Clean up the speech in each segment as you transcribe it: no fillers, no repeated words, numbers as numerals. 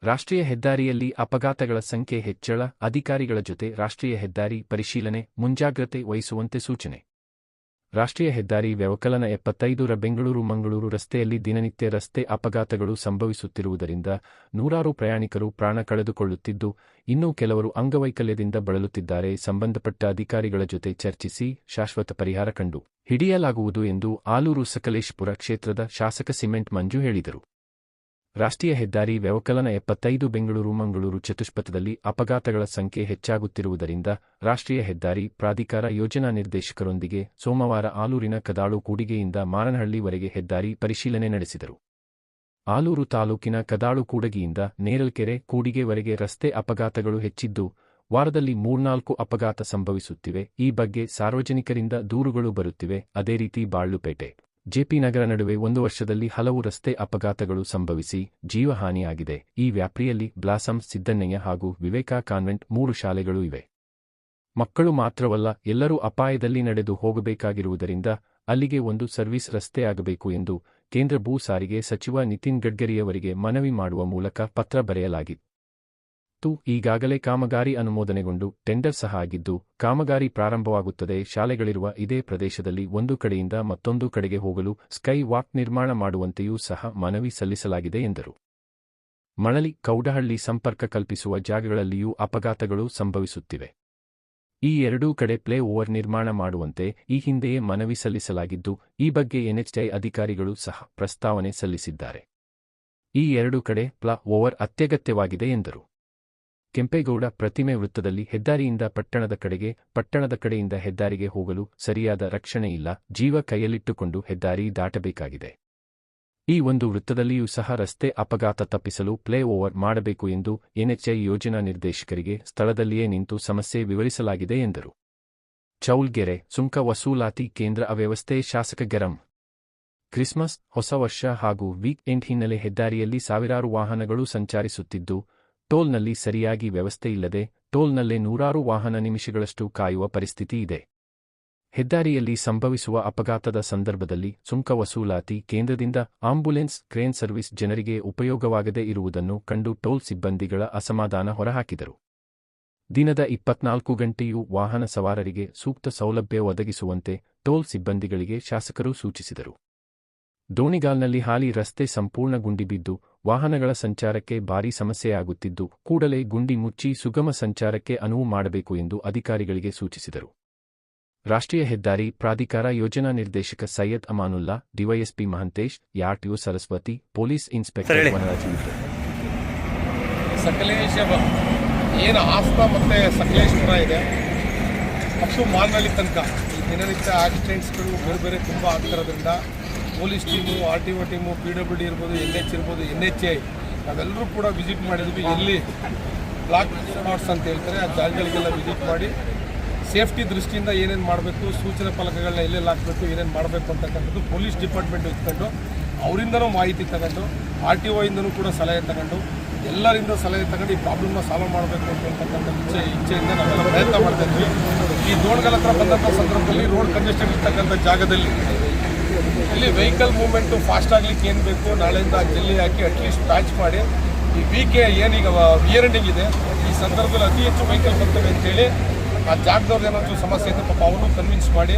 ರಾಷ್ಟ್ರೀಯ ಹೆದ್ದಾರಿಯಲ್ಲಿ ಅಪಘಾತಗಳ ಸಂಖ್ಯೆ ಹೆಚ್ಚಳ, ಅಧಿಕಾರಿಗಳ ಜೊತೆ ರಾಷ್ಟ್ರೀಯ ಹೆದ್ದಾರಿ ಪರಿಶೀಲನೆ, ಮುಂಜಾಗ್ರತೆ ವಹಿಸುವಂತೆ ಸೂಚನೆ. ರಾಷ್ಟ್ರೀಯ ಹೆದ್ದಾರಿ ವ್ಯವಕಲನ 75ರ ಬೆಂಗಳೂರು-ಮಂಗಳೂರು ರಸ್ತೆಯಲ್ಲಿ ದಿನನಿತ್ಯ ರಸ್ತೆ ಅಪಘಾತಗಳು ಸಂಭವಿಸುತ್ತಿರುವುದರಿಂದ ನೂರಾರು ಪ್ರಯಾಣಿಕರು ಪ್ರಾಣ ಕಳೆದುಕೊಳ್ಳುತ್ತಿದ್ದು, ಇನ್ನೂ ಕೆಲವರು ಅಂಗವೈಕಲ್ಯದಿಂದ ಬಳಲುತ್ತಿದ್ದಾರೆ. ಸಂಬಂಧಪಟ್ಟ ಅಧಿಕಾರಿಗಳ ಜೊತೆ ಚರ್ಚಿಸಿ ಶಾಶ್ವತ ಪರಿಹಾರ ಕಂಡು ಹಿಡಿಯಲಾಗುವುದು ಎಂದು ಆಲೂರು ಸಕಲೇಶಪುರ ಕ್ಷೇತ್ರದ ಶಾಸಕ ಸಿಮೆಂಟ್ ಮಂಜು ಹೇಳಿದರು. ರಾಷ್ಟ್ರೀಯ ಹೆದ್ದಾರಿ ವ್ಯವಕಲನ 75 ಬೆಂಗಳೂರು-ಮಂಗಳೂರು ಚತುಷ್ಪಥದಲ್ಲಿ ಅಪಘಾತಗಳ ಸಂಖ್ಯೆ ಹೆಚ್ಚಾಗುತ್ತಿರುವುದರಿಂದ ರಾಷ್ಟ್ರೀಯ ಹೆದ್ದಾರಿ ಪ್ರಾಧಿಕಾರ ಯೋಜನಾ ನಿರ್ದೇಶಕರೊಂದಿಗೆ ಸೋಮವಾರ ಆಲೂರಿನ ಕದಾಳು ಕೂಡಿಗೆಯಿಂದ ಮಾರನಹಳ್ಳಿವರೆಗೆ ಹೆದ್ದಾರಿ ಪರಿಶೀಲನೆ ನಡೆಸಿದರು. ಆಲೂರು ತಾಲೂಕಿನ ಕದಾಳು ಕೂಡಗಿಯಿಂದ ನೇರಲ್ಕೆರೆ ಕೂಡಿಗೆವರೆಗೆ ರಸ್ತೆ ಅಪಘಾತಗಳು ಹೆಚ್ಚಿದ್ದು, ವಾರದಲ್ಲಿ 3-4 ಅಪಘಾತ ಸಂಭವಿಸುತ್ತಿವೆ. ಈ ಬಗ್ಗೆ ಸಾರ್ವಜನಿಕರಿಂದ ದೂರುಗಳು ಬರುತ್ತಿವೆ. ಅದೇ ರೀತಿ ಬಾಳ್ಲುಪೇಟೆ ಜೆಪಿ ನಗರ ನಡುವೆ 1 ವರ್ಷದಲ್ಲಿ ಹಲವು ರಸ್ತೆ ಅಪಘಾತಗಳು ಸಂಭವಿಸಿ ಜೀವಹಾನಿಯಾಗಿದೆ. ಈ ವ್ಯಾಪ್ತಿಯಲ್ಲಿ ಬ್ಲಾಸಮ್ಸ್, ಸಿದ್ದಣ್ಣಯ್ಯ ಹಾಗೂ ವಿವೇಕ ಕಾನ್ವೆಂಟ್ 3 ಶಾಲೆಗಳು ಇವೆ. ಮಕ್ಕಳು ಮಾತ್ರವಲ್ಲ, ಎಲ್ಲರೂ ಅಪಾಯದಲ್ಲಿ ನಡೆದು ಹೋಗಬೇಕಾಗಿರುವುದರಿಂದ ಅಲ್ಲಿಗೆ ಒಂದು ಸರ್ವಿಸ್ ರಸ್ತೆಯಾಗಬೇಕು ಎಂದು ಕೇಂದ್ರ ಭೂ ಸಾರಿಗೆ ಸಚಿವ ನಿತಿನ್ ಗಡ್ಕರಿಯವರಿಗೆ ಮನವಿ ಮಾಡುವ ಮೂಲಕ ಪತ್ರ ಬರೆಯಲಾಗಿತ್ತು. ಈಗಾಗಲೇ ಕಾಮಗಾರಿ ಅನುಮೋದನೆಗೊಂಡು ಟೆಂಡರ್ ಸಹ ಆಗಿದ್ದು, ಕಾಮಗಾರಿ ಪ್ರಾರಂಭವಾಗುತ್ತದೆ. ಶಾಲೆಗಳಿರುವ ಇದೇ ಪ್ರದೇಶದಲ್ಲಿ ಒಂದು ಕಡೆಯಿಂದ ಮತ್ತೊಂದು ಕಡೆಗೆ ಹೋಗಲು ಸ್ಕೈ ವಾಕ್ ನಿರ್ಮಾಣ ಮಾಡುವಂತೆಯೂ ಸಹ ಮನವಿ ಸಲ್ಲಿಸಲಾಗಿದೆ ಎಂದರು. ಮಳಲಿ, ಕೌಡಹಳ್ಳಿ ಸಂಪರ್ಕ ಕಲ್ಪಿಸುವ ಜಾಗಗಳಲ್ಲಿಯೂ ಅಪಘಾತಗಳು ಸಂಭವಿಸುತ್ತಿವೆ. ಈ ಎರಡೂ ಕಡೆ ಪ್ಲೇ ಓವರ್ ನಿರ್ಮಾಣ ಮಾಡುವಂತೆ ಈ ಹಿಂದೆಯೇ ಮನವಿ ಸಲ್ಲಿಸಲಾಗಿದ್ದು, ಈ ಬಗ್ಗೆ ಎನ್ಎಚ್ಎಐ ಅಧಿಕಾರಿಗಳು ಸಹ ಪ್ರಸ್ತಾವನೆ ಸಲ್ಲಿಸಿದ್ದಾರೆ. ಈ ಎರಡೂ ಕಡೆ ಪ್ಲಾ ಓವರ್ ಅತ್ಯಗತ್ಯವಾಗಿದೆ ಎಂದರು. ಕೆಂಪೇಗೌಡ ಪ್ರತಿಮೆ ವೃತ್ತದಲ್ಲಿ ಹೆದ್ದಾರಿಯಿಂದ ಪಟ್ಟಣದ ಕಡೆಗೆ, ಪಟ್ಟಣದ ಕಡೆಯಿಂದ ಹೆದ್ದಾರಿಗೆ ಹೋಗಲು ಸರಿಯಾದ ರಕ್ಷಣೆ ಇಲ್ಲ. ಜೀವ ಕೈಯಲ್ಲಿಟ್ಟುಕೊಂಡು ಹೆದ್ದಾರಿ ದಾಟಬೇಕಾಗಿದೆ. ಈ ಒಂದು ವೃತ್ತದಲ್ಲಿಯೂ ಸಹ ರಸ್ತೆ ಅಪಘಾತ ತಪ್ಪಿಸಲು ಪ್ಲೇ ಓವರ್ ಮಾಡಬೇಕು ಎಂದು ಎನ್ಎಚ್ಎಐ ಯೋಜನಾ ನಿರ್ದೇಶಕರಿಗೆ ಸ್ಥಳದಲ್ಲಿಯೇ ನಿಂತು ಸಮಸ್ಯೆ ವಿವರಿಸಲಾಗಿದೆ ಎಂದರು. ಚೌಲ್ಗೆರೆ ಸುಂಕ ವಸೂಲಾತಿ ಕೇಂದ್ರ ಅವ್ಯವಸ್ಥೆ. ಶಾಸಕ ಗರಂ. ಕ್ರಿಸ್ಮಸ್, ಹೊಸ ವರ್ಷ ಹಾಗೂ ವೀಕ್ ಎಂಡ್ ಹಿನ್ನೆಲೆ ಹೆದ್ದಾರಿಯಲ್ಲಿ ಸಾವಿರಾರು ವಾಹನಗಳು ಸಂಚರಿಸುತ್ತಿದ್ದು, ಟೋಲ್ನಲ್ಲಿ ಸರಿಯಾಗಿ ವ್ಯವಸ್ಥೆ ಇಲ್ಲದೆ ಟೋಲ್ನಲ್ಲೇ ನೂರಾರು ವಾಹನ ನಿಮಿಷಗಳಷ್ಟು ಕಾಯುವ ಪರಿಸ್ಥಿತಿ ಇದೆ. ಹೆದ್ದಾರಿಯಲ್ಲಿ ಸಂಭವಿಸುವ ಅಪಘಾತದ ಸಂದರ್ಭದಲ್ಲಿ ಸುಂಕ ವಸೂಲಾತಿ ಕೇಂದ್ರದಿಂದ ಆಂಬ್ಯುಲೆನ್ಸ್, ಕ್ರೇನ್ ಸರ್ವಿಸ್ ಜನರಿಗೆ ಉಪಯೋಗವಾಗದೇ ಇರುವುದನ್ನು ಕಂಡು ಟೋಲ್ ಸಿಬ್ಬಂದಿಗಳ ಅಸಮಾಧಾನ ಹೊರಹಾಕಿದರು. ದಿನದ 24 ಗಂಟೆಯೂ ವಾಹನ ಸವಾರರಿಗೆ ಸೂಕ್ತ ಸೌಲಭ್ಯ ಒದಗಿಸುವಂತೆ ಟೋಲ್ ಸಿಬ್ಬಂದಿಗಳಿಗೆ ಶಾಸಕರು ಸೂಚಿಸಿದರು. ದೋಣಿಗಾಲ್ನಲ್ಲಿ ಹಾಲಿ ರಸ್ತೆ ಸಂಪೂರ್ಣ ಗುಂಡಿ ಬಿದ್ದು ವಾಹನಗಳ ಸಂಚಾರಕ್ಕೆ ಭಾರೀ ಸಮಸ್ಯೆಯಾಗುತ್ತಿದ್ದು, ಕೂಡಲೇ ಗುಂಡಿ ಮುಚ್ಚಿ ಸುಗಮ ಸಂಚಾರಕ್ಕೆ ಅನುವು ಮಾಡಬೇಕು ಎಂದು ಅಧಿಕಾರಿಗಳಿಗೆ ಸೂಚಿಸಿದರು. ರಾಷ್ಟ್ರೀಯ ಹೆದ್ದಾರಿ ಪ್ರಾಧಿಕಾರ ಯೋಜನಾ ನಿರ್ದೇಶಕ Syed Amanullah, DYSP Mahantesh, RTO Saraswati, police inspector Vanaraj ಇದ್ದರು. ಸಕಲೇಶ ಏನು ಆಸ್ತಾ ಮತ್ತು ಸಕಲೇಶ್ಪುರ ಇದೆ, ಅಷ್ಟು ಮಾಲ್ನಳ್ಳಿ ತನಕ ಈ ದಿನನಿತ್ಯ ಆಕ್ಸಿಡೆಂಟ್ಸ್ಗಳು ಬೇರೆ ಬೇರೆ ತುಂಬ ಆಗ್ತಿರೋದ್ರಿಂದ police team, RTO team, PWD ಇರ್ಬೋದು, NH ಇರ್ಬೋದು, NHA ನಾವೆಲ್ಲರೂ ಕೂಡ ವಿಸಿಟ್ ಮಾಡಿದ್ವಿ. ಎಲ್ಲಿ ಬ್ಲಾಕ್ ಸ್ಪಾಟ್ಸ್ ಅಂತ ಹೇಳ್ತಾರೆ ಆ ಜಾಗಗಳಿಗೆಲ್ಲ ವಿಸಿಟ್ ಮಾಡಿ ಸೇಫ್ಟಿ ದೃಷ್ಟಿಯಿಂದ ಏನೇನು ಮಾಡಬೇಕು, ಸೂಚನೆ ಫಲಕಗಳನ್ನ ಎಲ್ಲೆಲ್ಲಿ ಹಾಕಬೇಕು, ಏನೇನು ಮಾಡಬೇಕು ಅಂತಕ್ಕಂಥದ್ದು ಪೊಲೀಸ್ ಡಿಪಾರ್ಟ್ಮೆಂಟ್ ಇಟ್ಕೊಂಡು ಅವರಿಂದನೂ ಮಾಹಿತಿ ತಗೊಂಡು, RTO ಇಂದನೂ ಕೂಡ ಸಲಹೆ ತಗೊಂಡು, ಎಲ್ಲರಿಂದ ಸಲಹೆ ತಗೊಂಡು ಈ ಪ್ರಾಬ್ಲಮ್ನ ಸಾಲ್ವ್ ಮಾಡಬೇಕು ಅಂತ ಹೇಳ್ತಕ್ಕಂಥ ಇಚ್ಛೆಯಿಂದ ನಾವೆಲ್ಲ ಪ್ರಯತ್ನ ಮಾಡ್ತಾಯಿದ್ವಿ. ಈ ದೋಣ್ಗಲ್ ಹತ್ರ ಬಂದಂಥ ಸಂದರ್ಭದಲ್ಲಿ ರೋಡ್ ಕಂಜೆಸ್ಟೆಡ್ ಇರ್ತಕ್ಕಂಥ ಜಾಗದಲ್ಲಿ ಇಲ್ಲಿ ವೆಹಿಕಲ್ ಮೂವ್ಮೆಂಟು ಫಾಸ್ಟ್ ಆಗಲಿಕ್ಕೆ ಏನು ಬೇಕು, ನಾಳೆಯಿಂದ ಜಲ್ಲಿ ಹಾಕಿ ಅಟ್ಲೀಸ್ಟ್ ಪ್ಯಾಚ್ ಮಾಡಿ ಈ ವೀಕೆ ಏನೀಗ ಇಯರ್ ಎಂಡಿಂಗ್ ಇದೆ, ಈ ಸಂದರ್ಭದಲ್ಲಿ ಅತಿ ಹೆಚ್ಚು ವೆಹಿಕಲ್ ಬರ್ತವೆ ಅಂತೇಳಿ ಆ ಜಾಗದವ್ರದ್ದು ಏನಾದರೂ ಸಮಸ್ಯೆ ಇದೆ ಪಾಪ ಅವನು ಕನ್ವಿನ್ಸ್ ಮಾಡಿ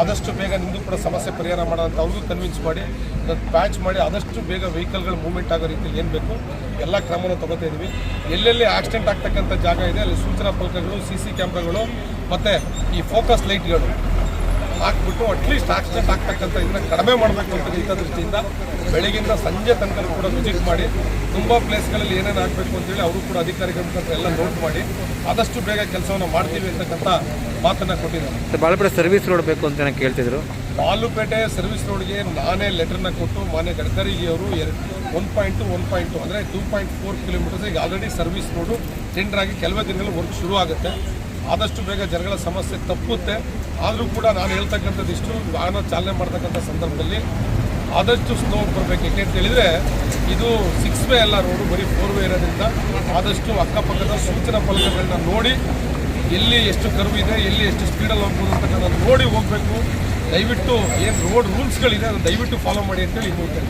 ಆದಷ್ಟು ಬೇಗ ನಿಮ್ಮದು ಕೂಡ ಸಮಸ್ಯೆ ಪರಿಹಾರ ಮಾಡೋಂಥ ಅವ್ರಿಗೂ ಕನ್ವಿನ್ಸ್ ಮಾಡಿ ಅದನ್ನು ಪ್ಯಾಚ್ ಮಾಡಿ ಆದಷ್ಟು ಬೇಗ ವೆಹಿಕಲ್ಗಳು ಮೂವ್ಮೆಂಟ್ ಆಗೋ ರೀತಿಯಲ್ಲಿ ಏನು ಬೇಕು ಎಲ್ಲ ಕ್ರಮವನ್ನು ತೊಗೋತಾ ಇದ್ವಿ. ಎಲ್ಲೆಲ್ಲಿ ಆಕ್ಸಿಡೆಂಟ್ ಆಗ್ತಕ್ಕಂಥ ಜಾಗ ಇದೆ ಅಲ್ಲಿ ಸೂಚನಾ ಫಲಕಗಳು, CC ಕ್ಯಾಮ್ರಾಗಳು ಮತ್ತು ಈ ಫೋಕಸ್ ಲೈಟ್ಗಳು ಹಾಕ್ಬಿಟ್ಟು ಅಟ್ಲೀಸ್ಟ್ ಆಕ್ಸಿಡೆಂಟ್ ಆಗ್ತಕ್ಕಂಥ ಇದನ್ನ ಕಡಿಮೆ ಮಾಡಬೇಕು ಅಂತ ದೃಷ್ಟಿಯಿಂದ ಬೆಳಗಿಂದ ಸಂಜೆ ತನಕ ಕೂಡ ವಿಸಿಟ್ ಮಾಡಿ ತುಂಬ ಪ್ಲೇಸ್ಗಳಲ್ಲಿ ಏನೇನು ಆಗಬೇಕು ಅಂತೇಳಿ ಅವರು ಕೂಡ ಅಧಿಕಾರಿಗಳ ಮುಖಾಂತರ ಎಲ್ಲ ನೋಟ್ ಮಾಡಿ ಆದಷ್ಟು ಬೇಗ ಕೆಲಸವನ್ನು ಮಾಡ್ತೀವಿ ಅಂತಕ್ಕಂಥ ಮಾತನ್ನು ಕೊಟ್ಟಿದ್ದಾರೆ. ಬಾಳುಪೇಟೆ ಸರ್ವಿಸ್ ರೋಡ್ ಬೇಕು ಅಂತ ಕೇಳ್ತಿದ್ರು. ಬಾಳುಪೇಟೆ ಸರ್ವಿಸ್ ರೋಡ್ಗೆ ನಾನೇ ಲೆಟರ್ನ ಕೊಟ್ಟು ಮಾನ್ಯ ಗಡ್ಕರಿಗೆ ಅವರು 1.2 ಅಂದರೆ 2.4 ಕಿಲೋಮೀಟರ್ಸ್ ಈಗ ಆಲ್ರೆಡಿ ಸರ್ವಿಸ್ ರೋಡು ಟೆಂಡರ್ ಆಗಿ ಕೆಲವೇ ದಿನಗಳು ವರ್ಕ್ ಶುರು ಆಗುತ್ತೆ. ಆದಷ್ಟು ಬೇಗ ಜನಗಳ ಸಮಸ್ಯೆ ತಪ್ಪುತ್ತೆ. ಆದರೂ ಕೂಡ ನಾನು ಹೇಳ್ತಕ್ಕಂಥದ್ದು ಇಷ್ಟು, ವಾಹನ ಚಾಲನೆ ಮಾಡ್ತಕ್ಕಂಥ ಸಂದರ್ಭದಲ್ಲಿ ಆದಷ್ಟು ಸ್ಲೋ ಬರಬೇಕು. ಯಾಕೆ ಅಂತ ಹೇಳಿದರೆ ಇದು 6 ವೇ ಅಲ್ಲ, ರೋಡು ಬರೀ 4 ವೇ ಇರೋದ್ರಿಂದ ಆದಷ್ಟು ಅಕ್ಕಪಕ್ಕದ ಸೂಚನಾ ಫಲಕಗಳನ್ನ ನೋಡಿ ಎಲ್ಲಿ ಎಷ್ಟು ಕರ್ವ್ ಇದೆ, ಎಲ್ಲಿ ಎಷ್ಟು ಸ್ಪೀಡಲ್ಲಿ ಹೋಗ್ಬೋದು ಅಂತಕ್ಕಂಥದ್ದು ನೋಡಿ ಹೋಗಬೇಕು. ದಯವಿಟ್ಟು ಏನು ರೋಡ್ ರೂಲ್ಸ್ಗಳಿದೆ ಅದನ್ನು ದಯವಿಟ್ಟು ಫಾಲೋ ಮಾಡಿ ಅಂತೇಳಿ ಹೇಳ್ತೀನಿ.